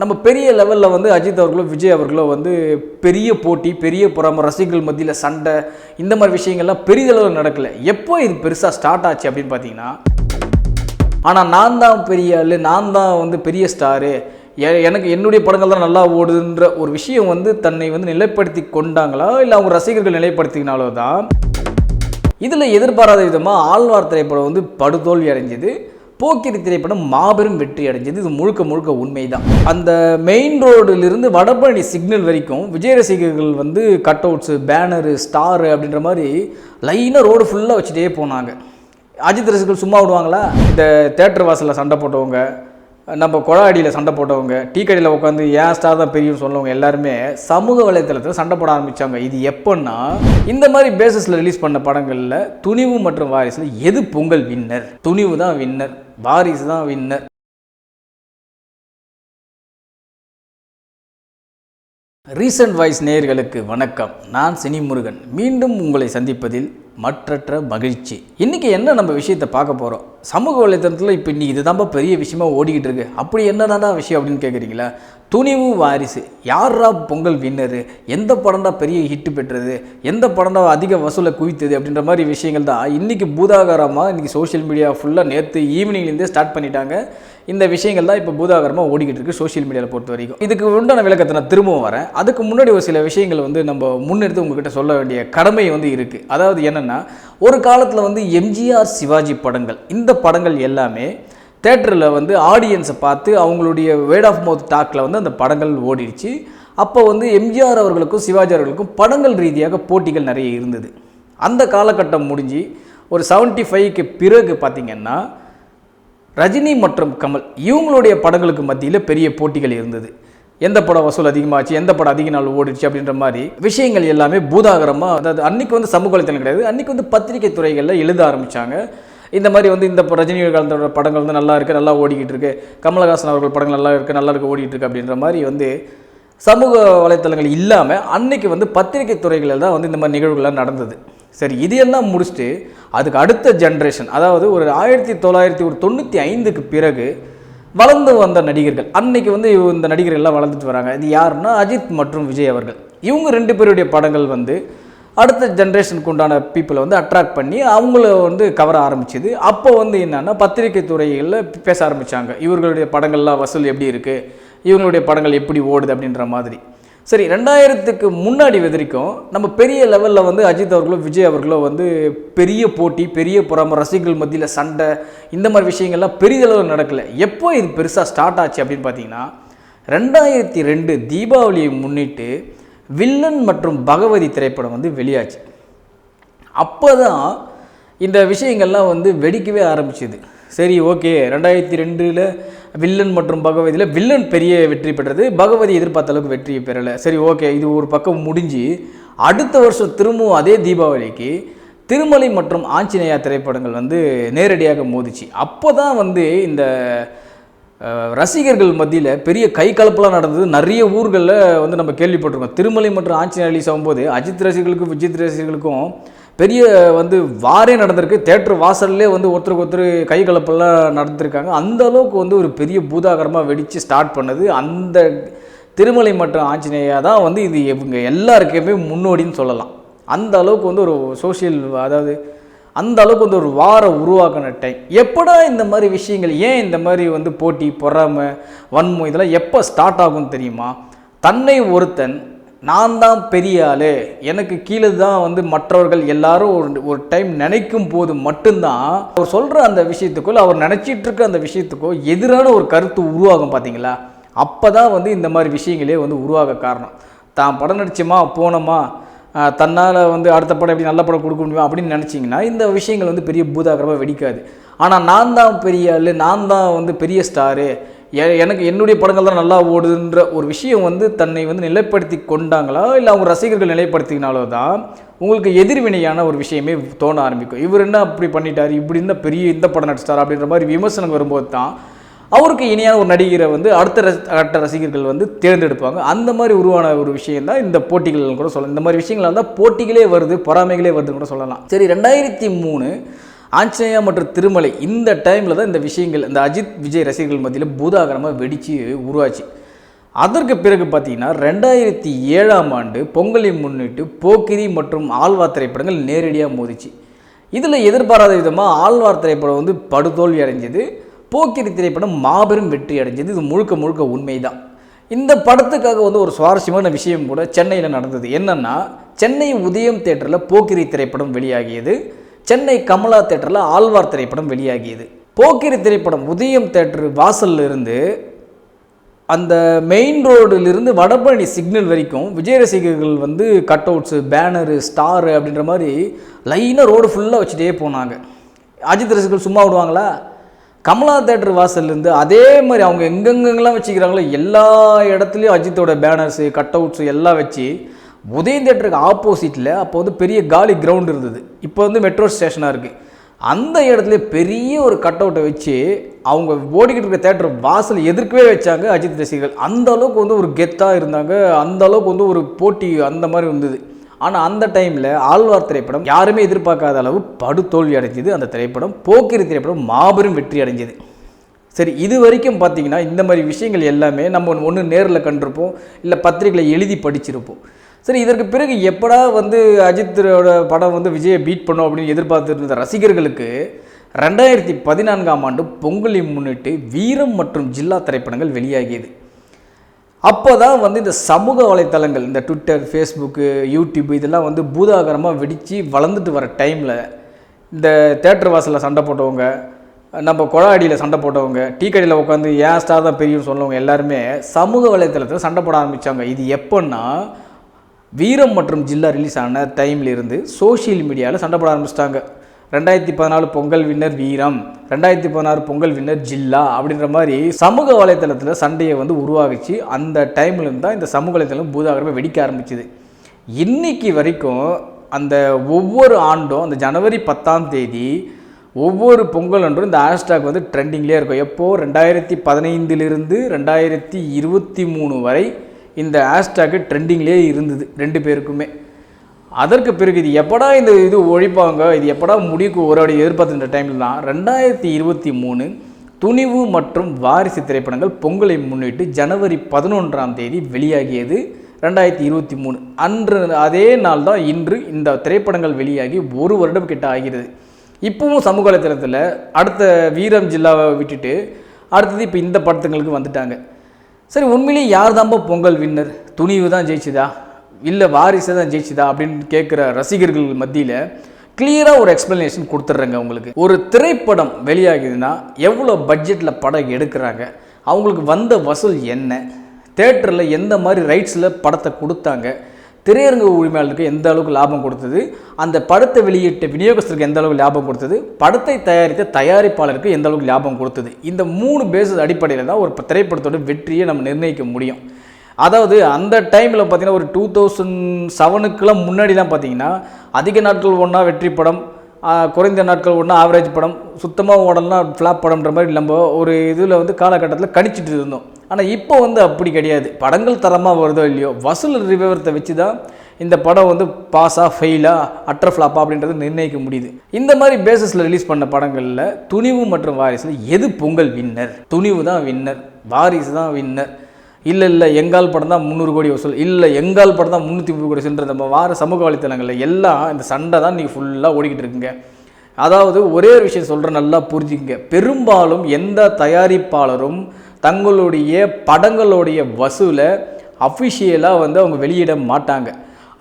நம்ம பெரிய லெவலில் வந்து அஜித் அவர்களோ விஜய் அவர்களோ வந்து பெரிய போட்டி, பெரிய பொறாமை, ரசிகர்கள் மத்தியில் சண்டை, இந்த மாதிரி விஷயங்கள்லாம் பெரிதளவில் நடக்கலை. எப்போ இது பெருசாக ஸ்டார்ட் ஆச்சு அப்படின்னு பார்த்தீங்கன்னா, ஆனால் நான் தான் பெரிய ஆள், நான் தான் வந்து பெரிய ஸ்டாரு, எனக்கு என்னுடைய படங்கள் தான் நல்லா ஓடுதுன்ற ஒரு விஷயம் வந்து தன்னை வந்து நிலைப்படுத்தி கொண்டாங்களா இல்லை அவங்க ரசிகர்கள் நிலைப்படுத்தினாலோ தான் இதில் எதிர்பாராத விதமாக ஆழ்வார் திரைப்படம் வந்து படுதோல்வி அடைஞ்சது. போக்கிரி திரைப்படம் மாபெரும் வெற்றி அடைஞ்சது. இது முழுக்க முழுக்க உண்மைதான். அந்த மெயின் ரோடிலிருந்து வடபழனி சிக்னல் வரைக்கும் விஜய் ரசிகர்கள் வந்து கட் அவுட்ஸு, பேனரு, ஸ்டாரு அப்படின்ற மாதிரி லைனாக ரோடு ஃபுல்லாக வச்சுட்டே போனாங்க. அஜித் ரசிகர்கள் சும்மா விடுவாங்களா? இந்த தேட்டர் வாசலில் சண்டை போட்டவங்க, நம்ம கொடாடியில் சண்டை போட்டவங்க, டீ கடையில் உட்காந்து ஏன் ஸ்டார் தான் பெரியன்னு சொல்லுவவங்க எல்லாருமே சமூக வலைத்தளத்தில் சண்டை போட ஆரம்பித்தாங்க. இது எப்போன்னா, இந்த மாதிரி பேசிஸில் ரிலீஸ் பண்ண படங்களில் துணிவு மற்றும் வாரிசில் எது பொங்கல் வின்னர்? துணிவு தான் வின்னர், வாரிசு தான் வின்னர். ரீசன்ட் வாய்ஸ் நேயர்களுக்கு வணக்கம். நான் சினிமுருகன். மீண்டும் உங்களை சந்திப்பதில் மற்றற்ற மகிழ்ச்சி. இன்றைக்கி என்ன நம்ம விஷயத்தை பார்க்க போகிறோம்? சமூக வலைத்தளத்தில் இப்போ இன்றைக்கி இதுதான்ப்பா பெரிய விஷயமா ஓடிக்கிட்டு இருக்கு. அப்படி என்னடா விஷயம் அப்படின்னு கேட்குறீங்களா? துணிவு வாரிசு, யாரா பொங்கல் வின்னரு, எந்த படம் தான் பெரிய ஹிட்டு பெற்றது, எந்த படம் தான் அதிக வசூலை குவித்தது அப்படின்ற மாதிரி விஷயங்கள் தான் இன்றைக்கி பூதாகரமாக இன்றைக்கி சோஷியல் மீடியா ஃபுல்லாக நேற்று ஈவினிங்லேருந்தே ஸ்டார்ட் பண்ணிட்டாங்க. இந்த விஷயங்கள் தான் இப்போ பூதாகரமாக ஓடிக்கிட்டு இருக்குது சோஷியல் மீடியாவில் பொறுத்த வரைக்கும். இதுக்கு உண்டான விளக்கத்தை நான் திரும்பவும் வரேன். அதுக்கு முன்னாடி ஒரு சில விஷயங்கள் வந்து நம்ம முன்னெடுத்து உங்ககிட்ட சொல்ல வேண்டிய கடமை வந்து இருக்குது. அதாவது என்னென்னா, ஒரு காலத்தில் வந்து எம்ஜிஆர் சிவாஜி படங்கள், இந்த படங்கள் எல்லாமே தேட்டரில் வந்து ஆடியன்ஸை பார்த்து அவங்களுடைய வேர்ட் ஆஃப் மவுத் டாக்கில் வந்து அந்த படங்கள் ஓடிடுச்சு. அப்போ வந்து எம்ஜிஆர் அவர்களுக்கும் சிவாஜி அவர்களுக்கும் படங்கள் ரீதியாக போட்டிகள் நிறைய இருந்தது. அந்த காலகட்டம் முடிஞ்சு ஒரு 75க்கு பிறகு பார்த்திங்கன்னா ரஜினி மற்றும் கமல் இவங்களுடைய படங்களுக்கு மத்தியில் பெரிய போட்டிகள் இருந்தது. எந்த படம் வசூல் அதிகமாச்சு, எந்த படம் அதிக நாள் ஓடிடுச்சு அப்படின்ற மாதிரி விஷயங்கள் எல்லாமே பூதாகரமாக, அதாவது அன்றைக்கி வந்து சமூக வலைத்தளம் கிடையாது, அன்றைக்கி வந்து பத்திரிகை துறைகளில் எழுத ஆரம்பித்தாங்க. இந்த மாதிரி வந்து இந்த ரஜினி காலத்தோட படங்கள் வந்து நல்லா இருக்குது, நல்லா ஓடிக்கிட்டு இருக்குது, கமலஹாசன் அவர்கள் படங்கள் நல்லா இருக்குது ஓடிக்கிட்டு இருக்குது அப்படின்ற மாதிரி வந்து சமூக வலைத்தளங்கள் இல்லாமல் அன்றைக்கி வந்து பத்திரிகை துறைகளில் தான் வந்து இந்த மாதிரி நிகழ்வுகள்லாம் நடந்தது. சரி, இதையெல்லாம் முடிச்சுட்டு அதுக்கு அடுத்த ஜென்ரேஷன், அதாவது ஒரு 1995க்கு பிறகு வளர்ந்து வந்த நடிகர்கள், அன்னைக்கு வந்து இந்த நடிகர்கள்லாம் வளர்ந்துட்டு வராங்க. இது யாருன்னா அஜித் மற்றும் விஜய் அவர்கள். இவங்க ரெண்டு பேருடைய படங்கள் வந்து அடுத்த ஜென்ரேஷனுக்கு உண்டான பீப்புளை வந்து அட்ராக்ட் பண்ணி அவங்கள வந்து கவர ஆரம்பிச்சிது. அப்போ வந்து என்னென்னா பத்திரிகை துறைகளில் பேச ஆரம்பித்தாங்க, இவர்களுடைய படங்கள்லாம் வசூல் எப்படி இருக்குது, இவங்களுடைய படங்கள் எப்படி ஓடுது அப்படின்ற மாதிரி. சரி, 2000க்கு முன்னாடி வரைக்கும் நம்ம பெரிய லெவலில் வந்து அஜித் அவர்களோ விஜய் அவர்களோ வந்து பெரிய போட்டி, பெரிய பொறாமை, ரசிகர்கள் மத்தியில் சண்டை, இந்த மாதிரி விஷயங்கள்லாம் பெரிதளவில் நடக்கலை. எப்போ இது பெருசாக ஸ்டார்ட் ஆச்சு அப்படின்னு பார்த்தீங்கன்னா, 2002 தீபாவளியை முன்னிட்டு வில்லன் மற்றும் பகவதி திரைப்படம் வந்து வெளியாச்சு. அப்போ தான் இந்த விஷயங்கள்லாம் வந்து வெடிக்கவே ஆரம்பிச்சுது. சரி, ஓகே, 2002 வில்லன் மற்றும் பகவதியில் வில்லன் பெரிய வெற்றி பெற்றது, பகவதி எதிர்பார்த்த அளவுக்கு வெற்றி பெறலை. சரி, ஓகே, இது ஒரு பக்கம் முடிஞ்சு அடுத்த வருஷம் திரும்பவும் அதே தீபாவளிக்கு திருமலை மற்றும் ஆஞ்சநேயா திரைப்படங்கள் வந்து நேரடியாக மோதிச்சு. அப்போ தான் வந்து இந்த ரசிகர்கள் மத்தியில் பெரிய கை கலப்பெல்லாம் நடந்தது. நிறைய ஊர்களில் வந்து நம்ம கேள்விப்பட்டிருக்கோம். திருமலை மற்றும் ஆஞ்சநேயா ரிலீஸ் ஆகும்போது அஜித் ரசிகர்களுக்கும் விஜித் ரசிகர்களுக்கும் பெரிய வந்து வாரே நடந்திருக்கு. தேட்டர் வாசல்லே வந்து ஒருத்தருக்கு ஒருத்தர் கை கலப்பெல்லாம் நடந்திருக்காங்க. அந்த அளவுக்கு வந்து ஒரு பெரிய பூதாகரமாக வெடித்து ஸ்டார்ட் பண்ணது அந்த திருமலை மற்றும் ஆஞ்சநேயா தான் வந்து இது இவங்க எல்லாருக்குமே முன்னோடின்னு சொல்லலாம். அந்த அளவுக்கு வந்து ஒரு சோஷியல், அதாவது அந்த அளவுக்கு வந்து ஒரு வாரம் உருவாக்கின டைம். எப்படா இந்த மாதிரி விஷயங்கள், ஏன் இந்த மாதிரி வந்து போட்டி, பொறாமை, வன்மம் இதெல்லாம் எப்போ ஸ்டார்ட் ஆகும்னு தெரியுமா? தன்னை ஒருத்தன் நான் தான் பெரிய ஆள், எனக்கு கீழே தான் வந்து மற்றவர்கள் எல்லாரும் ஒரு டைம் நினைக்கும் போது மட்டும்தான் அவர் சொல்கிற அந்த விஷயத்துக்கோ அவர் நினச்சிட்டு இருக்க அந்த விஷயத்துக்கோ எதிரான ஒரு கருத்து உருவாகும். பார்த்தீங்களா? அப்போ தான் வந்து இந்த மாதிரி விஷயங்களே வந்து உருவாக காரணம். தான் படம் நடிச்சோமா, போனோமா, தன்னால் வந்து அடுத்த படம் எப்படி நல்ல படம் கொடுக்க முடியுமா அப்படின்னு நினச்சிங்கன்னா இந்த விஷயங்கள் வந்து பெரிய பூதாகரமாக வெடிக்காது. ஆனால் நான் தான் பெரிய ஆள், நான் தான் வந்து பெரிய ஸ்டாரு, எனக்கு என்னுடைய படங்கள் தான் நல்லா ஓடுதுன்ற ஒரு விஷயம் வந்து தன்னை வந்து நிலைப்படுத்தி கொண்டாங்களா இல்லை அவங்க ரசிகர்கள் நிலைப்படுத்தினாலோ தான் உங்களுக்கு எதிர்வினையான ஒரு விஷயமே தோண ஆரம்பிக்கும். இவர் என்ன அப்படி பண்ணிட்டார், இப்படி இருந்தால் பெரிய இந்த படம் நடிச்சிட்டார் அப்படின்ற மாதிரி விமர்சனம் வரும்போது தான் அவருக்கு இணையான ஒரு நடிகரை வந்து அடுத்த ரசிகர்கள் வந்து தேர்ந்தெடுப்பாங்க. அந்த மாதிரி உருவான ஒரு விஷயம் தான் இந்த போட்டிகள் கூட சொல்லலாம். இந்த மாதிரி விஷயங்களால் தான் போட்டிகளே வருது, பொறாமைகளே வருதுன்னு கூட சொல்லலாம். சரி, 2003 ஆஞ்சநேயா மற்றும் திருமலை இந்த டைமில் தான் இந்த விஷயங்கள் இந்த அஜித் விஜய் ரசிகர்கள் மத்தியில் பூதாகரமாக வெடித்து உருவாச்சு. அதற்கு பிறகு பார்த்தீங்கன்னா 2007ஆம் ஆண்டு பொங்கலை முன்னிட்டு போக்கிரி மற்றும் ஆழ்வார் திரைப்படங்கள் நேரடியாக மோதிச்சு. இதில் எதிர்பாராத விதமாக ஆழ்வார் திரைப்படம் வந்து படுதோல்வி அடைஞ்சது, போக்கிரி திரைப்படம் மாபெரும் வெற்றி அடைஞ்சது. இது முழுக்க முழுக்க உண்மைதான். இந்த படத்துக்காக வந்து ஒரு சுவாரஸ்யமான விஷயம் கூட சென்னையில் நடந்தது. என்னென்னா, சென்னை உதயம் தேட்டரில் போக்கிரி திரைப்படம் வெளியாகியது, சென்னை கமலா தேட்டரில் ஆழ்வார் திரைப்படம் வெளியாகியது. போக்கிரி திரைப்படம் உதயம் தேட்டர் வாசலில் இருந்து அந்த மெயின் ரோடிலிருந்து வடபழனி சிக்னல் வரைக்கும் விஜய் ரசிகர்கள் வந்து கட் அவுட்ஸு, பேனரு, ஸ்டாரு அப்படின்ற மாதிரி லைனாக ரோடு ஃபுல்லாக வச்சுட்டே போனாங்க. அஜித் ரசிகர்கள் சும்மா விடுவாங்களா? கமலா தேட்டர் வாசல்லேருந்து அதே மாதிரி அவங்க எங்கெங்கெல்லாம் வச்சுக்கிறாங்களோ எல்லா இடத்துலையும் அஜித்தோட பேனர்ஸு, கட் அவுட்ஸு எல்லாம் வச்சு உதயம் தேட்டருக்கு ஆப்போசிட்டில் அப்போ வந்து பெரிய காலி கிரவுண்ட் இருந்தது. இப்போ வந்து மெட்ரோ ஸ்டேஷனாக இருக்குது. அந்த இடத்துல பெரிய ஒரு கட் அவுட்டை வச்சு அவங்க ஓடிக்கிட்டு இருக்க தேட்டர் வாசல் எதிர்க்கவே வச்சாங்க அஜித் ரசிகர்கள். அந்த அளவுக்கு வந்து ஒரு கெத்தாக இருந்தாங்க, அந்த அளவுக்கு வந்து ஒரு போட்டி அந்த மாதிரி இருந்தது. ஆனால் அந்த டைமில் ஆழ்வார் திரைப்படம் யாருமே எதிர்பார்க்காத அளவு படுதோல்வி அடைஞ்சது. அந்த திரைப்படம் போக்கிரி திரைப்படம் மாபெரும் வெற்றி அடைஞ்சது. சரி, இது வரைக்கும் பார்த்தீங்கன்னா இந்த மாதிரி விஷயங்கள் எல்லாமே நம்ம ஒன்று நேரில் கண்டிருப்போம், இல்லை பத்திரிகையில் எழுதி படிச்சிருப்போம். சரி, இதற்கு பிறகு எப்படா வந்து அஜித்தோட படம் வந்து விஜயை பீட் பண்ணும் அப்படின்னு எதிர்பார்த்துட்டு இருந்த ரசிகர்களுக்கு 2014ஆம் ஆண்டு பொங்கலை முன்னிட்டு வீரம் மற்றும் ஜில்லா திரைப்படங்கள் வெளியாகியது. அப்போ தான் வந்து இந்த சமூக வலைத்தளங்கள், இந்த ட்விட்டர், ஃபேஸ்புக்கு, யூடியூப் இதெல்லாம் வந்து பூதாகரமாக வெடித்து வளர்ந்துட்டு வர டைமில் இந்த தேட்டர் வாசலில் சண்டை போட்டவங்க, நம்ம கொழாடியில் சண்டை போட்டவங்க, டீ கடையில் உட்காந்து ஏன் ஸ்டார் தான் பெரியன்னு சொன்னவங்க எல்லாருமே சமூக வலைத்தளத்தில் சண்டை போட ஆரம்பித்தாங்க. இது எப்போன்னா, வீரம் மற்றும் ஜில்லா ரிலீஸ் ஆன டைமில் இருந்து சோஷியல் மீடியாவில் சண்டை போட ஆரம்பிச்சிட்டாங்க. 2014 பொங்கல் வின்னர் வீரம், 2016 பொங்கல் வின்னர் ஜில்லா அப்படின்ற மாதிரி சமூக வலைத்தளத்தில் சண்டையை வந்து உருவாகிச்சு. அந்த டைம்லேருந்து தான் இந்த சமூக வலைத்தளம் பூதாகரமாக வெடிக்க ஆரம்பிச்சுது. இன்னைக்கு வரைக்கும் அந்த ஒவ்வொரு ஆண்டும் அந்த ஜனவரி 10ஆம் தேதி ஒவ்வொரு பொங்கல் அன்றும் இந்த ஹேஷ்டாக் வந்து ட்ரெண்டிங்லேயே இருக்கும். எப்போது 2015லிருந்து 2023 வரை இந்த ஹேஷ்டாக்கு ட்ரெண்டிங்லேயே இருந்தது ரெண்டு பேருக்குமே. அதற்கு பிறகு இது எப்படா இது ஒழிப்பாங்க, இது எப்படா முடிவுக்கு ஒரு அடி எதிர்பார்த்துன்ற டைமில் தான் 2023 துணிவு மற்றும் வாரிசு திரைப்படங்கள் பொங்கலை முன்னிட்டு ஜனவரி 11ஆம் தேதி வெளியாகியது. 2023 அன்று அதே நாள் தான் இன்று இந்த திரைப்படங்கள் வெளியாகி ஒரு வருடம் கிட்ட ஆகிறது. இப்போவும் சமூக வலைத்தளத்தில் அடுத்த வீரம் ஜில்லாவை விட்டுட்டு அடுத்தது இப்போ இந்த படத்துங்களுக்கு வந்துட்டாங்க. சரி, உண்மையிலேயே யார் தான்பா பொங்கல் வின்னர்? துணிவு தான் ஜெயிச்சுதா இல்லை வாரிசு தான் ஜெயிச்சுதா அப்படின்னு கேட்குற ரசிகர்கள் மத்தியில் கிளியராக ஒரு எக்ஸ்ப்ளனேஷன் கொடுத்துட்றேங்க உங்களுக்கு. ஒரு திரைப்படம் வெளியாகுதுன்னா எவ்வளோ பட்ஜெட்டில் படம் எடுக்கிறாங்க, அவங்களுக்கு வந்த வசூல் என்ன, தேட்டரில் எந்த மாதிரி ரைட்ஸில் படத்தை கொடுத்தாங்க, திரையரங்கு உரிமையாளருக்கு எந்த அளவுக்கு லாபம் கொடுத்தது, அந்த படத்தை வெளியிட்ட விநியோகஸ்தருக்கு எந்த அளவுக்கு லாபம் கொடுத்தது, படத்தை தயாரித்த தயாரிப்பாளருக்கு எந்த அளவுக்கு லாபம் கொடுத்தது, இந்த 3 பேஸஸ் அடிப்படையில் தான் ஒரு திரைப்படத்தோட வெற்றியை நம்ம நிர்ணயிக்க முடியும். அதாவது அந்த டைமில் பார்த்திங்கன்னா ஒரு 2007க்குலாம் முன்னாடிலாம் பார்த்திங்கன்னா அதிக நாட்கள் ஒன்றா வெற்றி படம், குறைந்த நாட்கள் ஒன்றா ஆவரேஜ் படம், சுத்தமாக ஓடலாம் ஃப்ளாப் படம்ன்ற மாதிரி நம்ம ஒரு இதில் வந்து காலகட்டத்தில் கணிச்சிட்டு இருந்தோம். ஆனால் இப்போ வந்து அப்படி கிடையாது. படங்கள் தரமாக வருதோ இல்லையோ வசூல் விவரத்தை வச்சு தான் இந்த படம் வந்து பாஸா ஃபெயிலா அட்ர ஃப்ளாப்பா அப்படின்றது நிர்ணயிக்க முடியுது. இந்த மாதிரி பேசிஸில் ரிலீஸ் பண்ண படங்களில் துணிவு மற்றும் வாரிசில் எது பொங்கல் வின்னர்? துணிவு தான் வின்னர், வாரிசு தான் வின்னர். இல்லை எங்கால் படம் தான் 300 கோடி வசூல், இல்லை எங்கால் படம் தான் 330 கோடி வசூல்ன்ற நம்ம வார சமூக வலைத்தளங்களில் எல்லாம் இந்த சண்டை தான் நீங்கள் ஃபுல்லாக ஓடிக்கிட்டு இருக்குங்க. அதாவது ஒரே ஒரு விஷயம் சொல்கிறேன், நல்லா புரிஞ்சுங்க. பெரும்பாலும் எந்த தயாரிப்பாளரும் தங்களுடைய படங்களுடைய வசூலை அஃபிஷியலாக வந்து அவங்க வெளியிட மாட்டாங்க.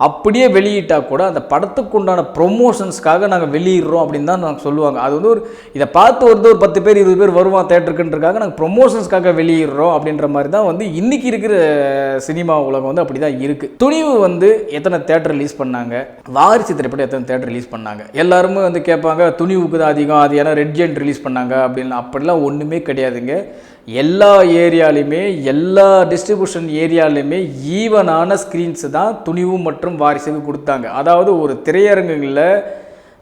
அப்படியே வெளியிட்டால் கூட அந்த படத்துக்கு உண்டான ப்ரொமோஷன்ஸ்க்காக நாங்கள் வெளியிடுறோம் அப்படின்னு தான் நாங்கள் சொல்லுவாங்க. அது வந்து ஒரு இதை பார்த்து ஒரு 10 பேர் 20 பேர் வருவான் தேட்டருக்குன்றக்காக நாங்கள் ப்ரொமோஷன்ஸ்க்காக வெளியிடுறோம் அப்படின்ற மாதிரி தான் வந்து இன்றைக்கி இருக்கிற சினிமா உலகம் வந்து அப்படி தான் இருக்குது. துணிவு வந்து எத்தனை தேட்டர் ரிலீஸ் பண்ணாங்க, வாரிசு திரைப்படம் எத்தனை தேட்டர் ரிலீஸ் பண்ணாங்க, எல்லாருமே வந்து கேட்பாங்க துணிவுக்கு தான் அதிகம், அது ஏன்னா ரெட் ஜெயண்ட் ரிலீஸ் பண்ணாங்க அப்படின்னு. அப்படிலாம் ஒன்றுமே கிடையாதுங்க. எல்லா ஏரியாலையுமே எல்லா டிஸ்ட்ரிபியூஷன் ஏரியாலையுமே ஈவனான ஸ்க்ரீன்ஸு தான் துணிவு மற்றும் வாரிசுக்கு கொடுத்தாங்க. அதாவது ஒரு திரையரங்குகளில்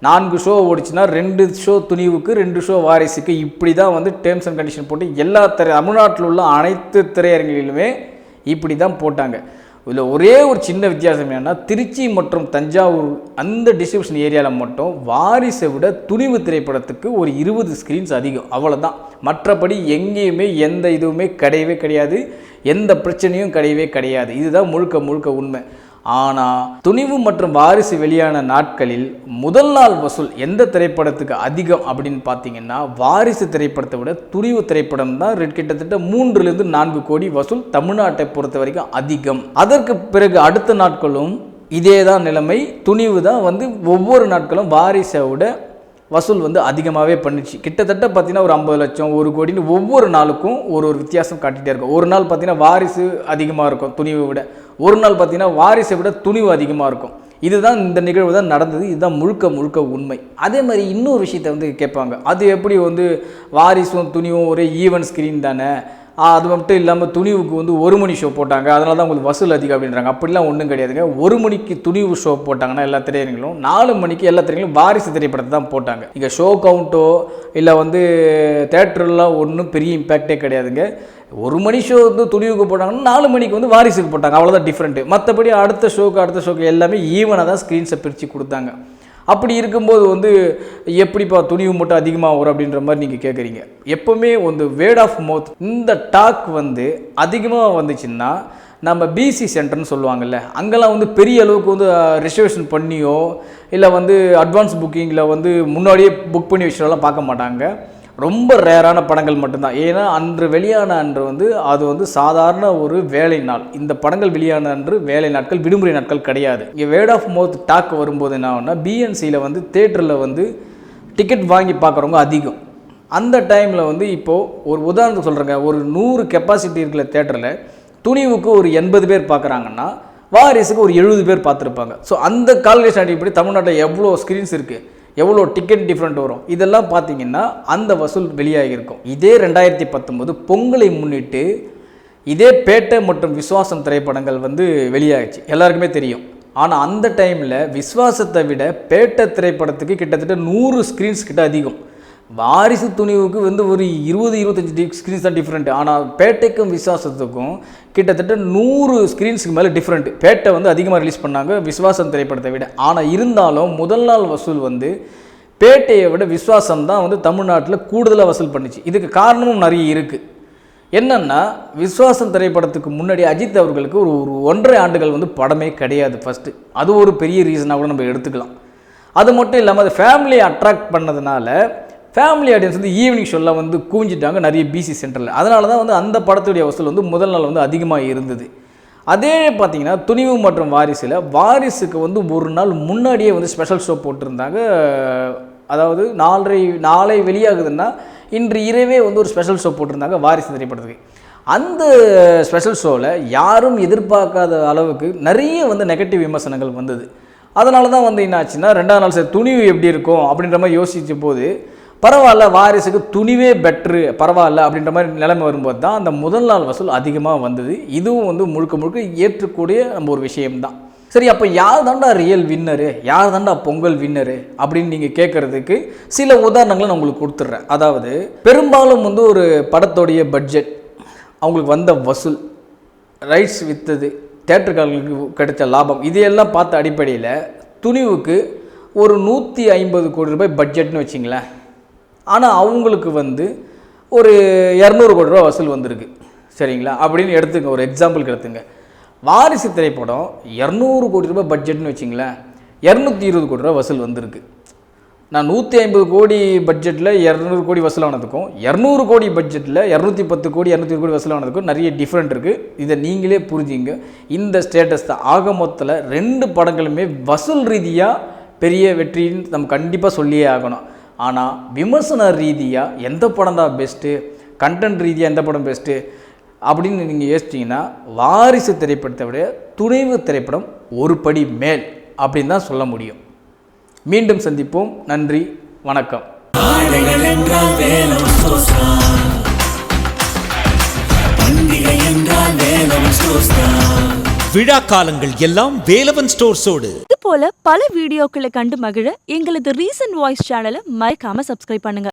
4 ஷோ ஓடிச்சுன்னா 2 ஷோ துணிவுக்கு 2 ஷோ வாரிசுக்கு, இப்படி தான் வந்து டேர்ம்ஸ் அண்ட் கண்டிஷன் போட்டு எல்லா தமிழ்நாட்டில் உள்ள அனைத்து திரையரங்குகளிலுமே இப்படி தான் போட்டாங்க. இதில் ஒரே ஒரு சின்ன வித்தியாசம் என்னென்னா திருச்சி மற்றும் தஞ்சாவூர் அந்த டிஸ்ட்ரிபியூஷன் ஏரியாவில் மட்டும் வாரிசை விட துணிவு திரைப்படத்துக்கு ஒரு 20 ஸ்க்ரீன்ஸ் அதிகம், அவ்வளோதான். மற்றபடி எங்கேயுமே எந்த இதுவுமே கிடையவே கிடையாது, எந்த பிரச்சனையும் கிடையவே கிடையாது. இதுதான் முழுக்க முழுக்க உண்மை. ஆனால் துணிவு மற்றும் வாரிசு வெளியான நாட்களில் முதல் நாள் வசூல் எந்த திரைப்படத்துக்கு அதிகம் அப்படின்னு பார்த்தீங்கன்னா வாரிசு திரைப்படத்தை விட துணிவு திரைப்படம் தான் கிட்டத்தட்ட 3 to 4 கோடி வசூல் தமிழ்நாட்டை பொறுத்த வரைக்கும் அதிகம். அதற்கு பிறகு அடுத்த நாட்களும் இதே தான் நிலைமை. துணிவு தான் ஒவ்வொரு நாட்களும் வாரிசை விட வசூல் அதிகமாகவே பண்ணிச்சு. கிட்டத்தட்ட பார்த்தீங்கன்னா ஒரு 50 லட்சம் 1 கோடின்னு ஒவ்வொரு நாளுக்கும் ஒரு வித்தியாசம் காட்டிகிட்டே இருக்கும். ஒரு நாள் பார்த்தீங்கன்னா வாரிசு அதிகமாக இருக்கும் துணிவை விட, ஒரு நாள் பார்த்தீங்கன்னா வாரிசை விட துணிவு அதிகமாக இருக்கும். இதுதான் இந்த நிகழ்வு தான் நடந்தது. இதுதான் முழுக்க முழுக்க உண்மை. அதே மாதிரி இன்னொரு விஷயத்தை கேட்பாங்க, அது எப்படி வாரிசும் துணிவும் ஒரே ஈவன் ஸ்க்ரீன் தானே, அது மட்டும் இல்லாமல் துணிவுக்கு 1 மணி ஷோ போட்டாங்க அதனால தான் உங்களுக்கு வசூல் அதிகம் அப்படின்றாங்க. அப்படிலாம் ஒன்றும் கிடையாதுங்க. 1 மணிக்கு துணிவு ஷோ போட்டாங்கன்னா எல்லா திரையரங்களும் 4 மணிக்கு எல்லா திரையங்களும் வாரிசு திரைப்படத்தை தான் போட்டாங்க. இங்கே ஷோ கவுண்ட்டோ இல்லை தேட்டர்லாம் ஒன்றும் பெரிய இம்பேக்டே கிடையாதுங்க. 1 மணி ஷோ துணிவுக்கு போட்டாங்கன்னா 4 மணிக்கு வாரிசுக்கு போட்டாங்க, அவ்வளோதான் டிஃப்ரெண்ட்டு. மற்றபடி அடுத்த ஷோக்கு எல்லாமே ஈவனாக தான் ஸ்க்ரீன்ஸை பிரித்து கொடுத்தாங்க. அப்படி இருக்கும்போது எப்படிப்பா துணிவு மட்டும் அதிகமாக வரும் அப்படின்ற மாதிரி நீங்கள் கேட்குறீங்க. எப்போவுமே வேர்ட் ஆஃப் மவுத் இந்த டாக் அதிகமாக வந்துச்சுன்னா நம்ம பிசி சென்டர்னு சொல்லுவாங்கள்ல, அங்கெல்லாம் பெரிய அளவுக்கு ரிசர்வேஷன் பண்ணியோ இல்லை அட்வான்ஸ் புக்கிங்கில் முன்னாடியே புக் பண்ணி வச்சுலாம் பார்க்க மாட்டாங்க. ரொம்ப ரேரான படங்கள் மட்டும்தான். ஏன்னா அன்று வெளியான அன்று அது சாதாரண ஒரு வேலை நாள். இந்த படங்கள் வெளியான அன்று வேலை நாட்கள், விடுமுறை நாட்கள் கிடையாது. இங்கே வேர்ட் ஆஃப் மவுத் டாக் வரும்போது என்ன ஆகும்னா பிஎன்சியில் தேட்டரில் டிக்கெட் வாங்கி பார்க்குறவங்க அதிகம். அந்த டைமில் இப்போது ஒரு உதாரணத்துக்கு சொல்கிறேங்க, ஒரு 100 கெப்பாசிட்டி இருக்கிற தேட்டரில் துணிவுக்கு ஒரு 80 பேர் பார்க்குறாங்கன்னா வாரிசுக்கு ஒரு 70 பேர் பார்த்துருப்பாங்க. ஸோ அந்த கால்குலேஷன் அடிப்படை தமிழ்நாட்டில் எவ்வளோ ஸ்க்ரீன்ஸ் இருக்குது, எவ்வளோ டிக்கெட் டிஃப்ரெண்ட் வரும், இதெல்லாம் பார்த்தீங்கன்னா அந்த வசூல் வெளியாகியிருக்கும். இதே 2019 பொங்கலை முன்னிட்டு இதே பேட்டை மற்றும் விஸ்வாசம் திரைப்படங்கள் வெளியாகிடுச்சு, எல்லாருக்குமே தெரியும். ஆனால் அந்த டைமில் விஸ்வாசத்தை விட பேட்டை திரைப்படத்துக்கு கிட்டத்தட்ட 100 ஸ்க்ரீன்ஸ் கிட்ட அதிகம். வாரிசு துணிவுக்கு ஒரு 20-25 ஸ்க்ரீன்ஸ் தான் டிஃப்ரெண்ட். ஆனால் பேட்டைக்கும் விஸ்வாசத்துக்கும் கிட்டத்தட்ட 100 ஸ்க்ரீன்ஸுக்கு மேலே டிஃப்ரெண்ட். பேட்டை அதிகமாக ரிலீஸ் பண்ணாங்க விஸ்வாசம் திரைப்படத்தை விட. ஆனால் இருந்தாலும் முதல் நாள் வசூல் பேட்டையை விட விஸ்வாசம் தான் தமிழ்நாட்டில் கூடுதலாக வசூல் பண்ணிச்சு. இதுக்கு காரணமும் நிறைய இருக்குது. என்னென்னா விஸ்வாசம் திரைப்படத்துக்கு முன்னாடி அஜித் அவர்களுக்கு ஒரு 1.5 ஆண்டுகள் படமே கிடையாது ஃபஸ்ட்டு. அது ஒரு பெரிய ரீசனாக கூட நம்ம எடுத்துக்கலாம். அது மட்டும் இல்லாமல் அது ஃபேமிலியை அட்ராக்ட் பண்ணதுனால ஃபேமிலி ஆடியன்ஸ் ஈவினிங் ஷோலாம் கூஞ்சிட்டாங்க நிறைய பிசி சென்டரில். அதனால தான் அந்த படத்துடைய வசூல் முதல் நாள் அதிகமாக இருந்தது. அதே பார்த்திங்கன்னா துணிவு மற்றும் வாரிசில் வாரிசுக்கு ஒரு நாள் முன்னாடியே ஸ்பெஷல் ஷோ போட்டிருந்தாங்க. அதாவது நாளை வெளியாகுதுன்னா இன்று இரவே ஒரு ஸ்பெஷல் ஷோ போட்டிருந்தாங்க வாரிசு திரைப்படத்துக்கு. அந்த ஸ்பெஷல் ஷோவில் யாரும் எதிர்பார்க்காத அளவுக்கு நிறைய நெகட்டிவ் விமர்சனங்கள் வந்தது. அதனால தான் என்னாச்சுன்னா 2ஆம் நாள் சரி துணிவு எப்படி இருக்கும் அப்படின்ற மாதிரி யோசித்த போது பரவாயில்ல வாரிசுக்கு துணிவே பெட்ரு பரவாயில்ல அப்படின்ற மாதிரி நிலைமை வரும்போது தான் அந்த முதல் நாள் வசூல் அதிகமாக வந்தது. இதுவும் முழுக்க முழுக்க ஏற்றக்கூடிய நம்ம ஒரு விஷயம்தான். சரி, அப்போ யார் தாண்டா ரியல் வின்னரு, யார் தாண்டா பொங்கல் வின்னரு அப்படின்னு நீங்கள் கேட்குறதுக்கு சில உதாரணங்களை நான் உங்களுக்கு கொடுத்துட்றேன். அதாவது பெரும்பாலும் ஒரு படத்தோடைய பட்ஜெட், அவங்களுக்கு வந்த வசூல், ரைட்ஸ் விற்றது, தேட்டர்களுக்கு கிடைச்ச லாபம், இதையெல்லாம் பார்த்த அடிப்படையில் துணிவுக்கு ஒரு 150 கோடி ரூபாய் பட்ஜெட்னு வச்சிங்களேன். ஆனால் அவங்களுக்கு ஒரு 200 கோடி ரூபா வசூல் வந்திருக்கு, சரிங்களா? அப்படின்னு எடுத்துங்க, ஒரு எக்ஸாம்பிளுக்கு எடுத்துங்க. வாரிசு திரைப்படம் 200 கோடி ரூபாய் பட்ஜெட்னு வச்சிங்களேன், 220 கோடி ரூபா வசூல் வந்திருக்கு. நான் 150 கோடி பட்ஜெட்டில் 200 கோடி வசூலானதுக்கும் 200 கோடி பட்ஜெட்டில் 210 கோடி 220 கோடி வசூலானதுக்கும் நிறைய டிஃப்ரெண்ட் இருக்குது. இதை நீங்களே புரிஞ்சுங்க. இந்த ஸ்டேட்டஸ் தான் ஆக மொத்தத்தில் 2 படங்களுமே வசூல் ரீதியாக பெரிய வெற்றின்னு நம்ம கண்டிப்பாக சொல்லியே ஆகணும். ஆனால் விமர்சன ரீதியாக எந்த படம் தான் பெஸ்ட்டு, கண்டென்ட் ரீதியாக எந்த படம் பெஸ்ட்டு அப்படின்னு நீங்கள் யோசிச்சிங்கன்னா வாரிசு திரைப்படத்தை விட துணிவு திரைப்படம் ஒரு படி மேல் அப்படின்னு தான் சொல்ல முடியும். மீண்டும் சந்திப்போம். நன்றி, வணக்கம். விழா காலங்கள் எல்லாம் வேலவன் ஸ்டோர்ஸோடு. இது போல பல வீடியோக்களை கண்டு மகிழ எங்களது ரீசன்ட் வாய்ஸ் சேனலை மறக்காம சப்ஸ்கிரைப் பண்ணுங்க.